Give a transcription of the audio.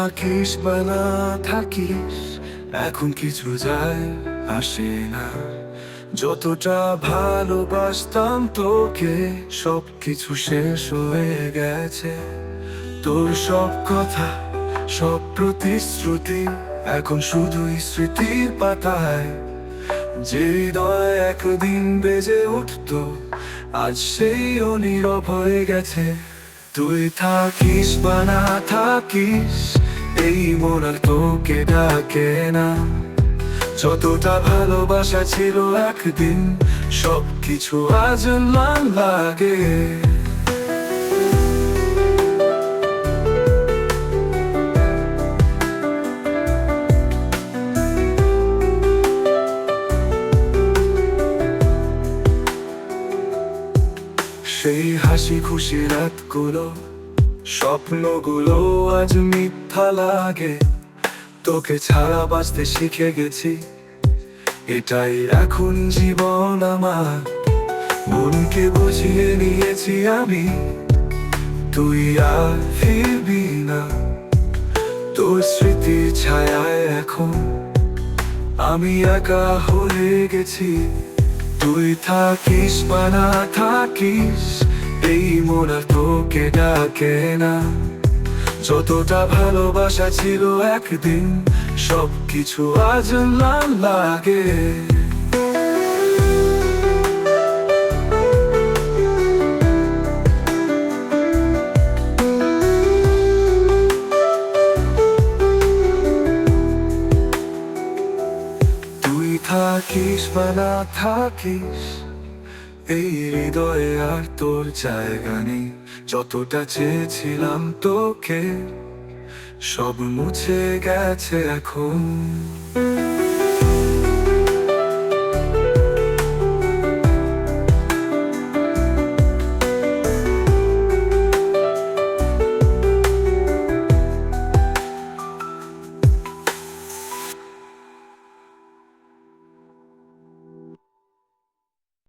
থাকিস বা না থাকিস এখন কিছু যায় আসে না। যতটা ভালোবাসতাম তোকে সব কিছু শেষ হয়ে গেছে। তোর সব কথা, সব প্রতিশ্রুতি এখন শুধুই স্মৃতির পাতায়। যে হৃদয় একদিন বেজে উঠতো আজ সেই নীরব হয়ে গেছে। তুই থাকিস বা না থাকিস এই মন আর তোকে ডাকে না। যতটা ভালোবাসা ছিল একদিন সব কিছু আজ ম্লান লাগে। সেই হাসি খুশি রাতগুলো, স্বপ্নগুলো আজ মিথ্যা লাগে। তোকে ছাড়া বাঁচতে শিখে গেছি, এটাই এখন জীবন আমার। মনকে বুঝিয়ে নিয়েছি আমি, তুই আর ফিরবি না। তোর স্মৃতির ছায়ায় এখন আমি একা হয়ে গেছি। তুই থাকিস বা না থাকিস এই মন আর তোকে ডাকে না। যতটা ভালোবাসা ছিল একদিন সব কিছু আজ ম্লান লাগে। তুই থাকিস বা না থাকিস এই হৃদয়ে আর তোর জায়গা নেই। যতটা চেয়েছিলাম তোকে সব মুছে গেছে এখন।